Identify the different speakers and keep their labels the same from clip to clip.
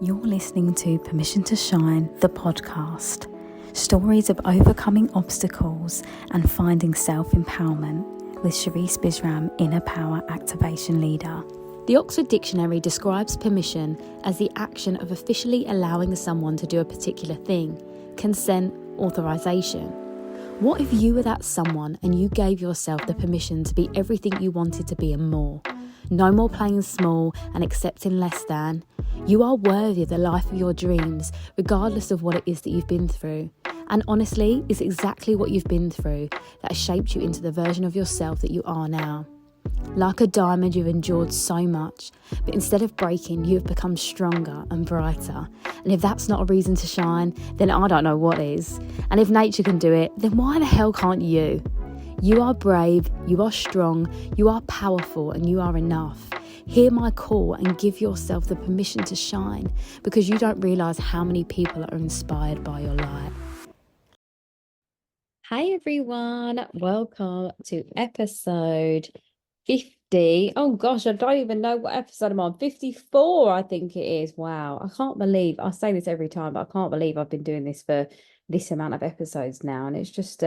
Speaker 1: You're listening to Permission to Shine, the podcast. Stories of overcoming obstacles and finding self-empowerment with Sherisse Bisram, Inner Power Activation Leader. The Oxford Dictionary describes permission as the action of officially allowing someone to do a particular thing, consent, authorization. What if you were that someone and you gave yourself the permission to be everything you wanted to be and more? No more playing small and accepting less than. You are worthy of the life of your dreams, regardless of what it is that you've been through. And honestly, it's exactly what you've been through that has shaped you into the version of yourself that you are now. Like a diamond, you've endured so much, but instead of breaking, you have become stronger and brighter. And if that's not a reason to shine, then I don't know what is. And if nature can do it, then why the hell can't you? You are brave, you are strong, you are powerful, and you are enough. Hear my call and give yourself the permission to shine, because you don't realise how many people are inspired by your light. Hi everyone, welcome to episode 50. Oh gosh, I don't even know what episode I'm on. 54, I think it is. Wow, I can't believe, I say this every time, but I can't believe I've been doing this for this amount of episodes now, and it's just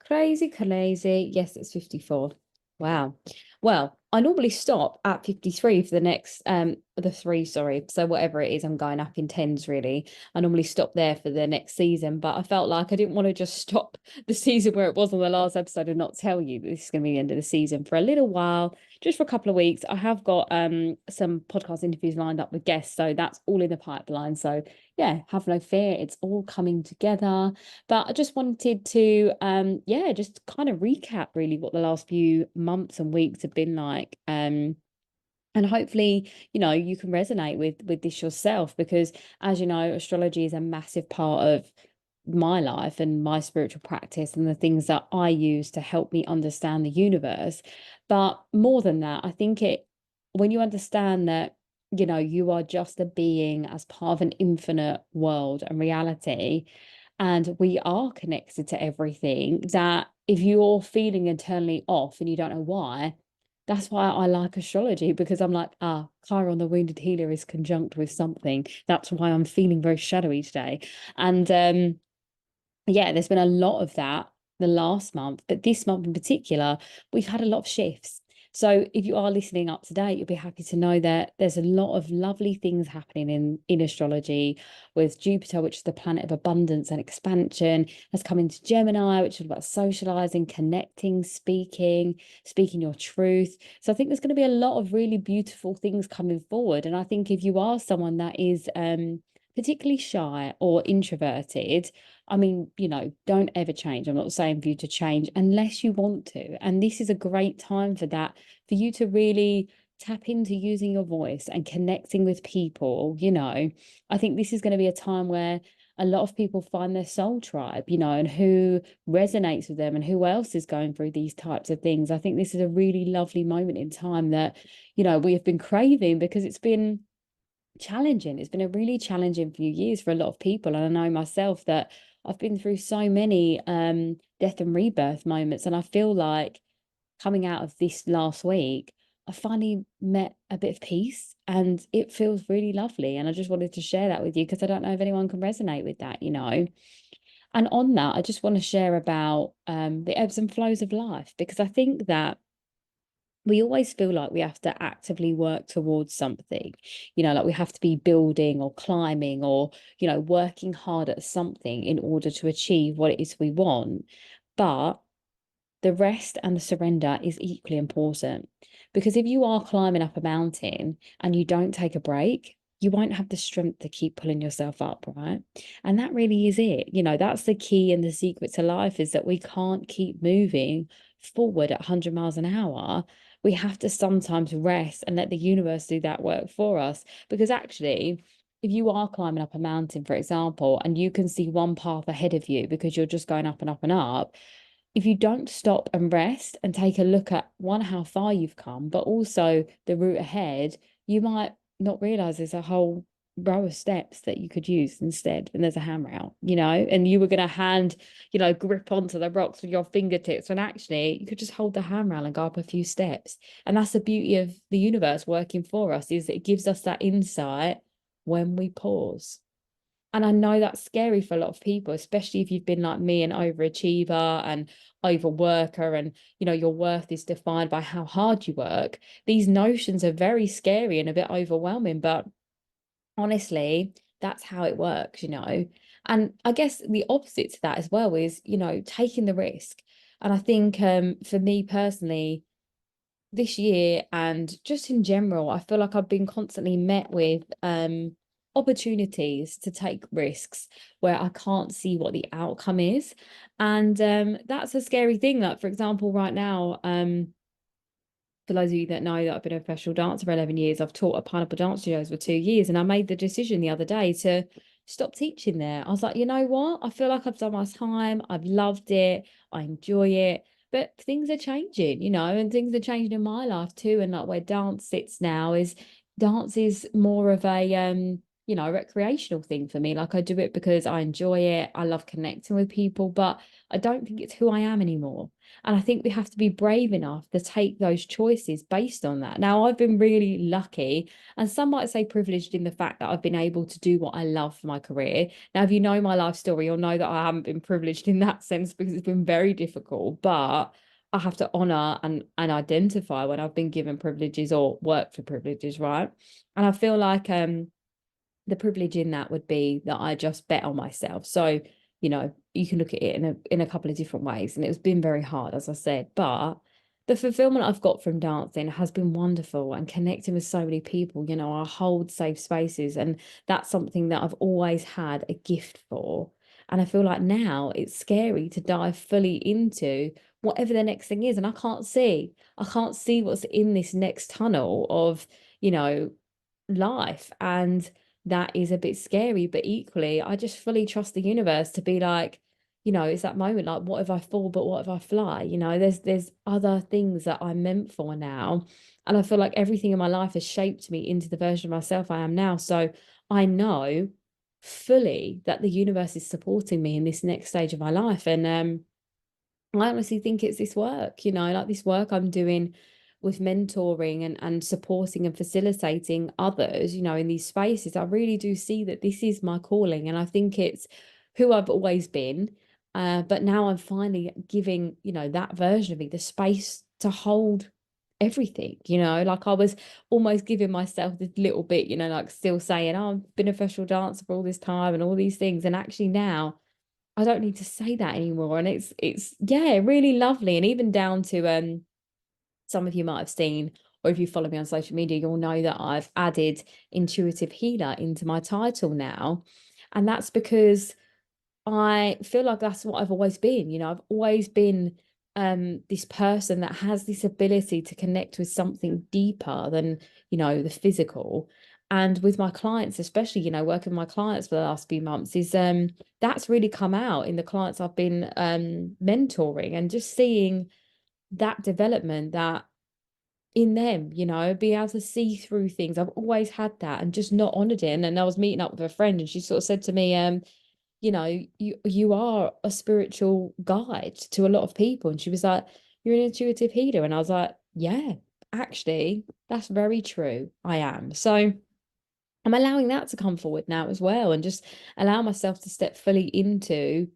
Speaker 1: crazy. Yes, it's 54. Wow. Well, I normally stop at 53 for the next so whatever it is, I'm going up in tens really. I normally stop there for the next season, but I felt like I didn't want to just stop the season where it was on the last episode and not tell you that this is going to be the end of the season for a little while, just for a couple of weeks. I have got some podcast interviews lined up with guests, so that's all in the pipeline. So yeah, have no fear, it's all coming together. But I just wanted to just kind of recap really what the last few months and weeks have been like. And hopefully, you can resonate with this yourself, because as you know, astrology is a massive part of my life and my spiritual practice and the things that I use to help me understand the universe. But more than that, I think when you understand that, you are just a being as part of an infinite world and reality, and we are connected to everything, that if you're feeling internally off and you don't know why, that's why I like astrology, because I'm like, Chiron, the wounded healer, is conjunct with something. That's why I'm feeling very shadowy today. And there's been a lot of that the last month, but this month in particular, we've had a lot of shifts. So if you are listening up to date, you'll be happy to know that there's a lot of lovely things happening in astrology, with Jupiter, which is the planet of abundance and expansion, has come into Gemini, which is about socializing, connecting, speaking your truth. So I think there's going to be a lot of really beautiful things coming forward. And I think if you are someone that is particularly shy or introverted, I mean, don't ever change. I'm not saying for you to change unless you want to. And this is a great time for that, for you to really tap into using your voice and connecting with people. I think this is going to be a time where a lot of people find their soul tribe, and who resonates with them and who else is going through these types of things. I think this is a really lovely moment in time that, we have been craving, because it's been challenging. It's been a really challenging few years for a lot of people. And I know myself that I've been through so many death and rebirth moments. And I feel like coming out of this last week, I finally met a bit of peace, and it feels really lovely. And I just wanted to share that with you, because I don't know if anyone can resonate with that, And on that, I just want to share about the ebbs and flows of life, because I think that we always feel like we have to actively work towards something, like we have to be building or climbing or, working hard at something in order to achieve what it is we want. But the rest and the surrender is equally important, because if you are climbing up a mountain and you don't take a break, you won't have the strength to keep pulling yourself up, right? And that really is it. That's the key and the secret to life, is that we can't keep moving forward at 100 miles an hour. We have to sometimes rest and let the universe do that work for us. Because actually, if you are climbing up a mountain, for example, and you can see one path ahead of you because you're just going up and up and up, if you don't stop and rest and take a look at, one, how far you've come, but also the route ahead, you might not realize there's a whole row of steps that you could use instead, and there's a handrail, and you were going to grip onto the rocks with your fingertips, when actually you could just hold the handrail and go up a few steps. And that's the beauty of the universe working for us, is it gives us that insight when we pause. And I know that's scary for a lot of people, especially if you've been like me, an overachiever and overworker, and your worth is defined by how hard you work. These notions are very scary and a bit overwhelming, but honestly, that's how it works. And I guess the opposite to that as well is, taking the risk. And I think for me personally, this year and just in general, I feel like I've been constantly met with opportunities to take risks where I can't see what the outcome is. And that's a scary thing. Like, for example, right now, for those of you that know that I've been a professional dancer for 11 years, I've taught at Pineapple Dance Studios for 2 years, and I made the decision the other day to stop teaching there. I was like, you know what? I feel like I've done my time. I've loved it. I enjoy it. But things are changing, and things are changing in my life too. And like where dance sits now is dance is more of a recreational thing for me. Like I do it because I enjoy it. I love connecting with people, but I don't think it's who I am anymore. And I think we have to be brave enough to take those choices based on that. Now, I've been really lucky, and some might say privileged in the fact that I've been able to do what I love for my career. Now, if you know my life story, you'll know that I haven't been privileged in that sense because it's been very difficult. But I have to honor and identify when I've been given privileges or work for privileges, right? And I feel like the privilege in that would be that I just bet on myself. So, you can look at it in a couple of different ways. And it's been very hard, as I said, but the fulfillment I've got from dancing has been wonderful, and connecting with so many people. I hold safe spaces, and that's something that I've always had a gift for. And I feel like now it's scary to dive fully into whatever the next thing is. And I can't see what's in this next tunnel of, you know, life. And that is a bit scary, but equally I just fully trust the universe to be like, it's that moment like, what if I fall but what if I fly? There's other things that I'm meant for now. And I feel like everything in my life has shaped me into the version of myself I am now. So I know fully that the universe is supporting me in this next stage of my life. And I honestly think it's this work, like this work I'm doing with mentoring and supporting and facilitating others, in these spaces. I really do see that this is my calling. And I think it's who I've always been. But now I'm finally giving, that version of me the space to hold everything, like I was almost giving myself this little bit, like still saying, oh, I've been a professional dancer for all this time and all these things. And actually now I don't need to say that anymore. And it's yeah, really lovely. And even down to some of you might have seen, or if you follow me on social media, you'll know that I've added intuitive healer into my title now. And that's because I feel like that's what I've always been. I've always been this person that has this ability to connect with something deeper than, the physical. And with my clients, especially, working with my clients for the last few months, is that's really come out in the clients I've been mentoring, and just seeing that development that in them, be able to see through things. I've always had that and just not honored it. And I was meeting up with a friend, and she sort of said to me, you are a spiritual guide to a lot of people. And she was like, you're an intuitive healer. And I was like, yeah, actually, that's very true. I am. So I'm allowing that to come forward now as well, and just allow myself to step fully into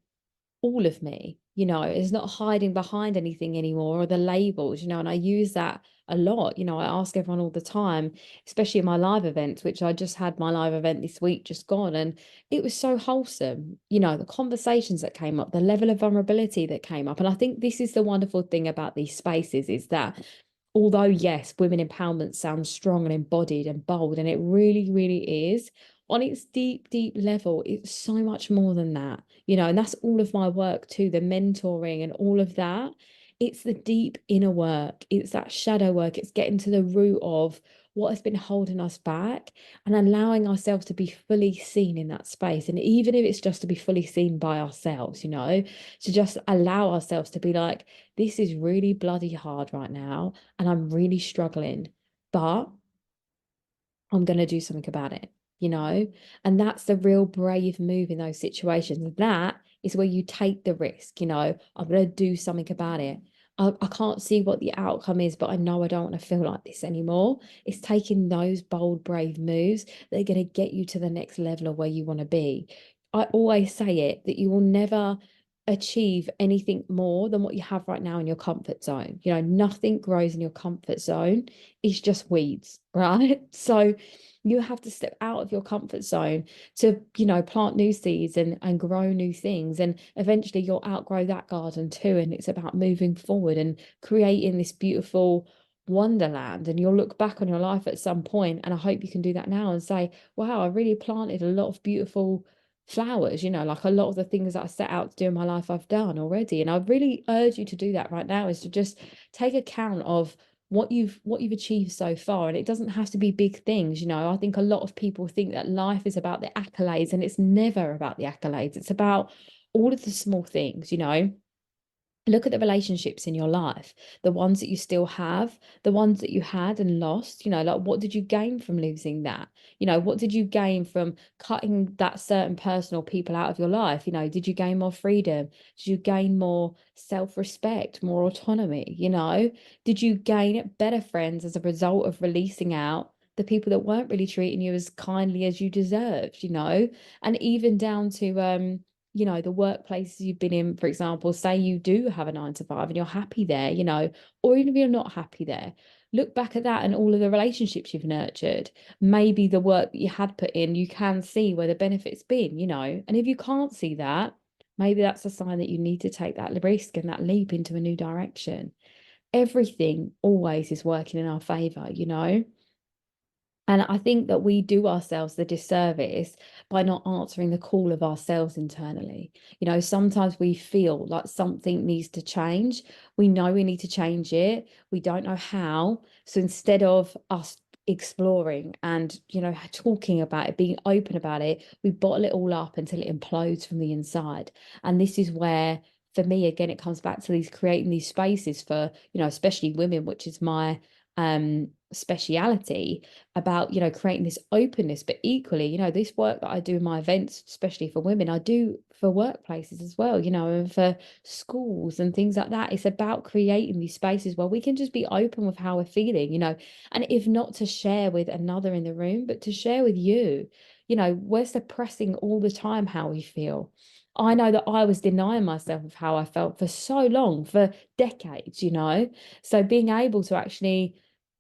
Speaker 1: all of me. It's not hiding behind anything anymore, or the labels, and I use that a lot. I ask everyone all the time, especially in my live events, which I just had my live event this week just gone, and it was so wholesome. The conversations that came up, the level of vulnerability that came up. And I think this is the wonderful thing about these spaces, is that although yes, women empowerment sounds strong and embodied and bold, and it really, really is, on its deep, deep level, it's so much more than that, and that's all of my work too, the mentoring and all of that. It's the deep inner work. It's that shadow work. It's getting to the root of what has been holding us back, and allowing ourselves to be fully seen in that space. And even if it's just to be fully seen by ourselves, to just allow ourselves to be like, this is really bloody hard right now, and I'm really struggling, but I'm going to do something about it, and that's the real brave move in those situations. That is where you take the risk, I'm going to do something about it. I can't see what the outcome is, but I know I don't want to feel like this anymore. It's taking those bold, brave moves that are going to get you to the next level of where you want to be. I always say it that you will never achieve anything more than what you have right now in your comfort zone. You know, nothing grows in your comfort zone. It's just weeds, right? So you have to step out of your comfort zone to, you know, plant new seeds and grow new things. And eventually you'll outgrow that garden too. And it's about moving forward and creating this beautiful wonderland. And you'll look back on your life at some point, and I hope you can do that now and say, wow, I really planted a lot of beautiful flowers, you know, like a lot of the things that I set out to do in my life I've done already. And I really urge you to do that right now, is to just take account of what you've achieved so far. And it doesn't have to be big things. You know, I think a lot of people think that life is about the accolades, and it's never about the accolades. It's about all of the small things, you know. Look at the relationships in your life, the ones that you still have, the ones that you had and lost. You know, like, what did you gain from losing that? You know, what did you gain from cutting that certain person or people out of your life? You know, did you gain more freedom? Did you gain more self-respect, more autonomy? You know, did you gain better friends as a result of releasing out the people that weren't really treating you as kindly as you deserved? You know, and even down to you know, the workplaces you've been in, for example, say you do have a 9 to 5 and you're happy there, you know, or even if you're not happy there, look back at that and all of the relationships you've nurtured. Maybe the work that you had put in, you can see where the benefit's been, you know. And if you can't see that, maybe that's a sign that you need to take that risk and that leap into a new direction. Everything always is working in our favor, you know. And I think that we do ourselves the disservice by not answering the call of ourselves internally. You know, sometimes we feel like something needs to change. We know we need to change it. We don't know how. So instead of us exploring and, you know, talking about it, being open about it, we bottle it all up until it implodes from the inside. And this is where, for me, again, it comes back to these creating these spaces for, you know, especially women, which is my speciality, about, you know, creating this openness. But equally, you know, this work that I do in my events, especially for women, I do for workplaces as well, you know, and for schools and things like that. It's about creating these spaces where we can just be open with how we're feeling, you know, and if not to share with another in the room, but to share with you. You know, we're suppressing all the time how we feel. I know that I was denying myself of how I felt for so long, for decades, you know. So being able to actually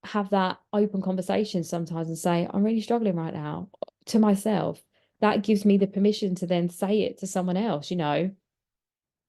Speaker 1: have that open conversation sometimes and say, I'm really struggling right now, to myself, that gives me the permission to then say it to someone else, you know.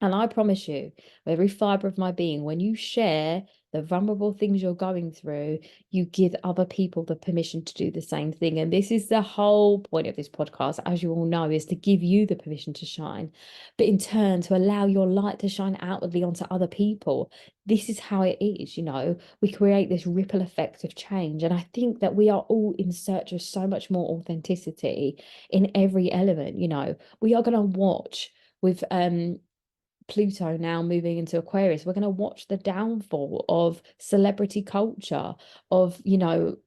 Speaker 1: And I promise you, with every fiber of my being, when you share the vulnerable things you're going through, you give other people the permission to do the same thing. And this is the whole point of this podcast, as you all know, is to give you the permission to shine, but in turn, to allow your light to shine outwardly onto other people. This is how it is, you know, we create this ripple effect of change. And I think that we are all in search of so much more authenticity in every element, you know. We are going to watch with Pluto now moving into Aquarius, we're going to watch the downfall of celebrity culture, of, you know,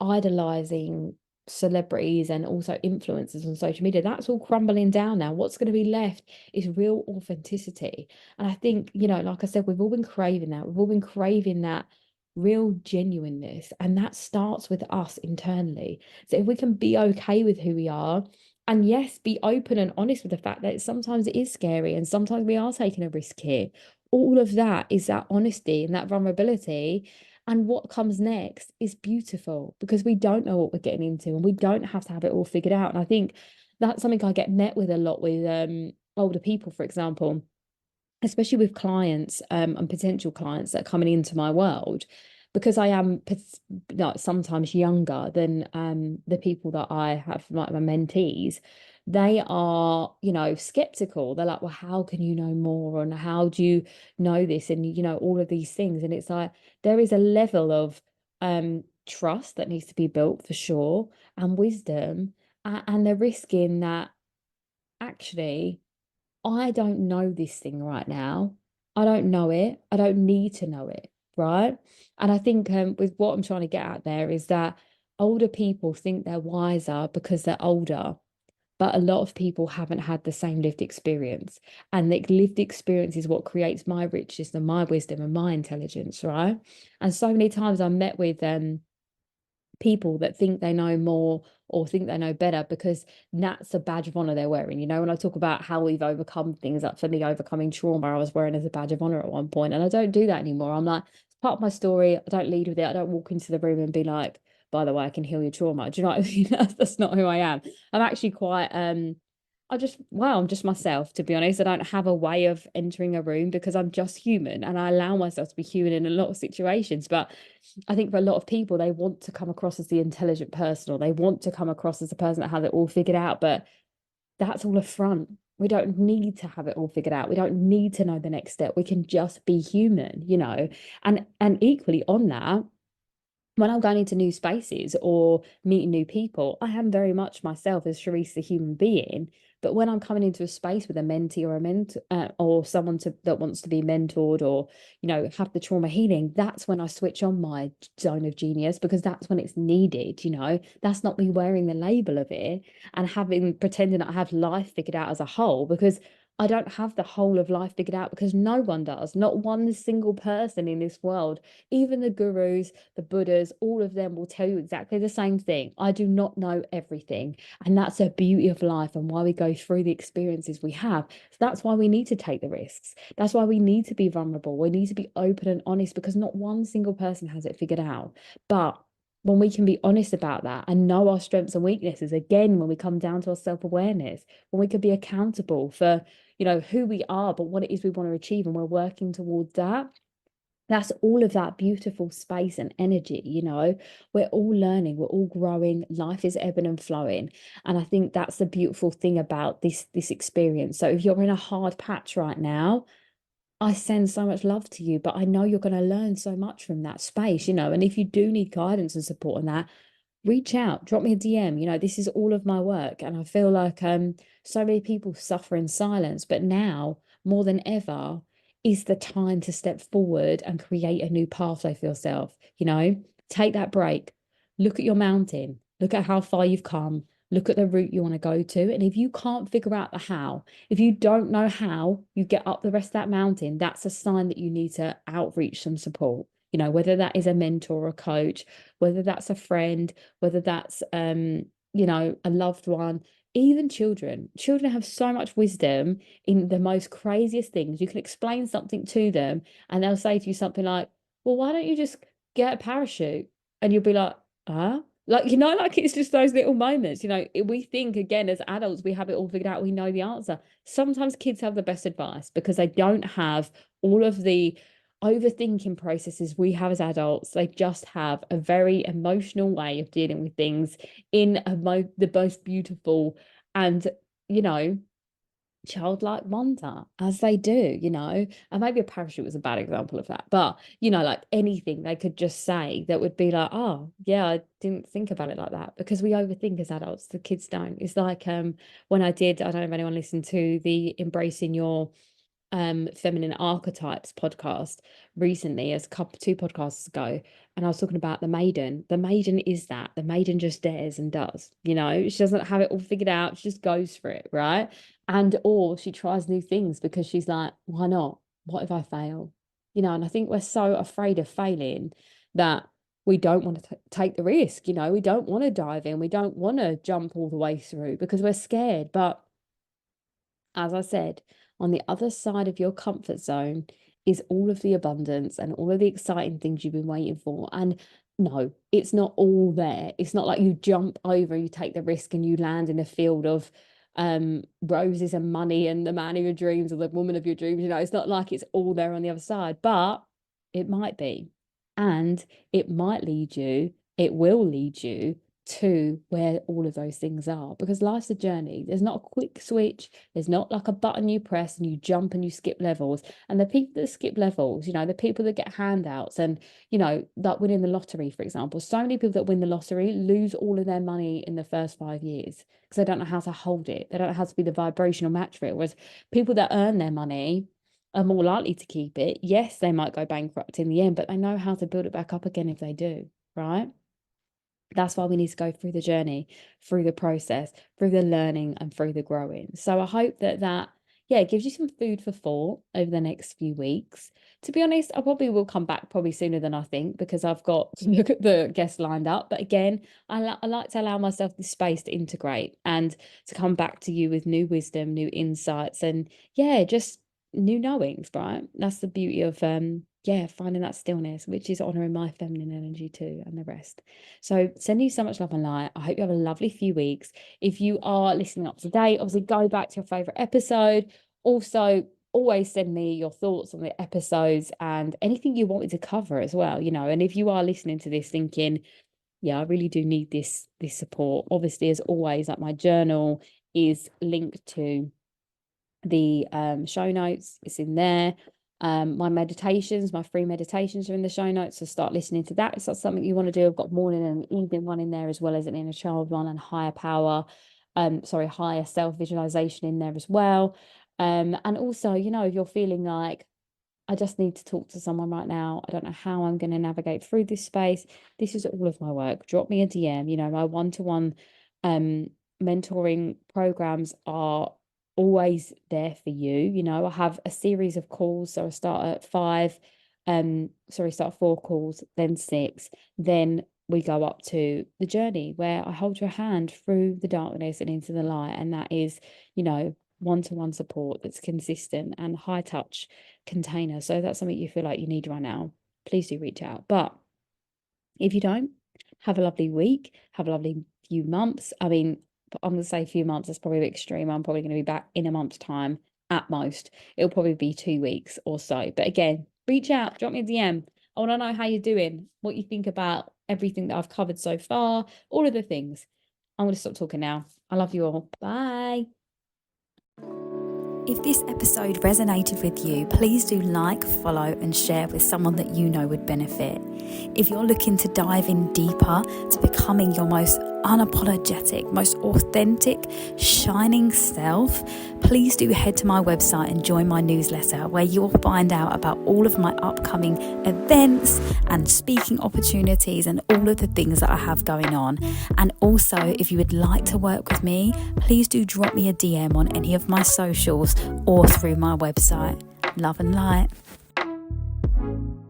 Speaker 1: idolizing celebrities and also influencers on social media. That's all crumbling down now. What's going to be left is real authenticity. And I think, you know, like I said, we've all been craving that. We've all been craving that real genuineness. And that starts with us internally. So if we can be okay with who we are, and yes, be open and honest with the fact that sometimes it is scary and sometimes we are taking a risk here. All of that is that honesty and that vulnerability. And what comes next is beautiful, because we don't know what we're getting into and we don't have to have it all figured out. And I think that's something I get met with a lot with older people, for example, especially with clients and potential clients that are coming into my world, because I am like sometimes younger than the people that I have, like my mentees. They are, you know, skeptical. They're like, well, how can you know more? And how do you know this? And, you know, all of these things. And it's like, there is a level of trust that needs to be built for sure, and wisdom. And the risk in that, actually, I don't know this thing right now. I don't know it. I don't need to know it, right? And I think with what I'm trying to get at there is that older people think they're wiser because they're older, but a lot of people haven't had the same lived experience. And the lived experience is what creates my riches and my wisdom and my intelligence, right? And so many times I'm met with people that think they know more or think they know better because that's a badge of honor they're wearing. You know, when I talk about how we've overcome things, like for me, overcoming trauma, I was wearing as a badge of honor at one point, and I don't do that anymore. I'm like, it's part of my story. I don't lead with it. I don't walk into the room and be like, by the way, I can heal your trauma. Do you know what I mean? That's not who I am. I'm actually quite I'm just myself, to be honest. I don't have a way of entering a room because I'm just human and I allow myself to be human in a lot of situations. But I think for a lot of people, they want to come across as the intelligent person, or they want to come across as the person that has it all figured out. But that's all a front. We don't need to have it all figured out. We don't need to know the next step. We can just be human, you know. And equally on that, when I'm going into new spaces or meeting new people, I am very much myself as Sherisse, the human being. But when I'm coming into a space with a mentee or a mentor or someone that wants to be mentored or, you know, have the trauma healing, that's when I switch on my zone of genius, because that's when it's needed, you know. That's not me wearing the label of it and pretending that I have life figured out as a whole, because I don't have the whole of life figured out, because no one does. Not one single person in this world, even the gurus, the Buddhas, all of them will tell you exactly the same thing. I do not know everything. And that's the beauty of life and why we go through the experiences we have. So that's why we need to take the risks. That's why we need to be vulnerable. We need to be open and honest, because not one single person has it figured out. But when we can be honest about that and know our strengths and weaknesses, again, when we come down to our self-awareness, when we can be accountable for, you know, who we are, but what it is we want to achieve, and we're working towards that, that's all of that beautiful space and energy, you know. We're all learning, we're all growing, life is ebbing and flowing. And I think that's the beautiful thing about this experience. So if you're in a hard patch right now, I send so much love to you, but I know you're going to learn so much from that space, you know. And if you do need guidance and support on that, reach out, drop me a DM. You know, this is all of my work. And I feel like so many people suffer in silence, but now more than ever is the time to step forward and create a new pathway for yourself. You know, take that break, look at your mountain, look at how far you've come, look at the route you want to go to. And if you can't figure out the how, if you don't know how you get up the rest of that mountain, that's a sign that you need to outreach some support. You know, whether that is a mentor or a coach, whether that's a friend, whether that's you know, a loved one, even children. Children have so much wisdom in the most craziest things. You can explain something to them and they'll say to you something like, well, why don't you just get a parachute? And you'll be like, huh? Like, you know, like it's just those little moments, you know. We think, again, as adults, we have it all figured out, we know the answer. Sometimes kids have the best advice because they don't have all of the overthinking processes we have as adults. They just have a very emotional way of dealing with things in the most beautiful and, you know, childlike wonder, as they do, you know. And maybe a parachute was a bad example of that, but, you know, like anything they could just say that would be like, oh yeah, I didn't think about it like that, because we overthink as adults, the kids don't. It's like when I don't know if anyone listened to the Embracing Your feminine archetypes podcast recently, as two podcasts ago, and I was talking about the maiden. The maiden is that. The maiden just dares and does, you know. She doesn't have it all figured out, she just goes for it, right? And or she tries new things because she's like, why not? What if I fail? You know. And I think we're so afraid of failing that we don't want to take the risk, you know. We don't want to dive in, we don't want to jump all the way through because we're scared. But as I said, on the other side of your comfort zone is all of the abundance and all of the exciting things you've been waiting for. And no, it's not all there. It's not like you jump over, you take the risk and you land in a field of roses and money and the man of your dreams or the woman of your dreams. You know, it's not like it's all there on the other side, but it might be. And it might lead you, it will lead you to where all of those things are, because life's a journey. There's not a quick switch. There's not like a button you press and you jump and you skip levels. And the people that skip levels, you know, the people that get handouts and, you know, that winning the lottery, for example, so many people that win the lottery lose all of their money in the first 5 years because they don't know how to hold it. They don't know how to be the vibrational match for it. Whereas people that earn their money are more likely to keep it. Yes, they might go bankrupt in the end, but they know how to build it back up again if they do, right? That's why we need to go through the journey, through the process, through the learning and through the growing. So I hope that gives you some food for thought over the next few weeks. To be honest, I probably will come back probably sooner than I think, because I've got to look at the guests lined up. But again, I like to allow myself the space to integrate and to come back to you with new wisdom, new insights, and just new knowings, right? That's the beauty of finding that stillness, which is honoring my feminine energy too, and the rest. So sending you so much love and light. I hope you have a lovely few weeks. If you are listening up to date, obviously go back to your favorite episode. Also, always send me your thoughts on the episodes and anything you want me to cover as well, and if you are listening to this thinking, yeah, I really do need this support, obviously, as always, like, my journal is linked to the show notes. It's in there. My meditations, my free meditations are in the show notes, so start listening to that if that's something you want to do. I've got morning and evening one in there, as well as an inner child one and higher self visualization in there as well. And also, if you're feeling like, I just need to talk to someone right now, I don't know how I'm going to navigate through this space, this is all of my work, drop me a DM. My one-to-one mentoring programs are always there for you. I have a series of calls, so I start at 4 calls, then 6, then we go up to the journey where I hold your hand through the darkness and into the light, and that is one-to-one support that's consistent and high touch container. So if that's something you feel like you need right now, please do reach out. But if you don't, have a lovely week, have a lovely few months. I mean, I'm going to say a few months, that's probably a bit extreme. I'm probably going to be back in a month's time at most. It'll probably be 2 weeks or so. But again, reach out, drop me a DM. I want to know how you're doing, what you think about everything that I've covered so far, all of the things. I'm going to stop talking now. I love you all. Bye.
Speaker 2: If this episode resonated with you, please do like, follow and share with someone that you know would benefit. If you're looking to dive in deeper to becoming your most unapologetic, most authentic, shining self, please do head to my website and join my newsletter, where you'll find out about all of my upcoming events and speaking opportunities and all of the things that I have going on. And also, if you would like to work with me, please do drop me a DM on any of my socials or through my website. Love and light.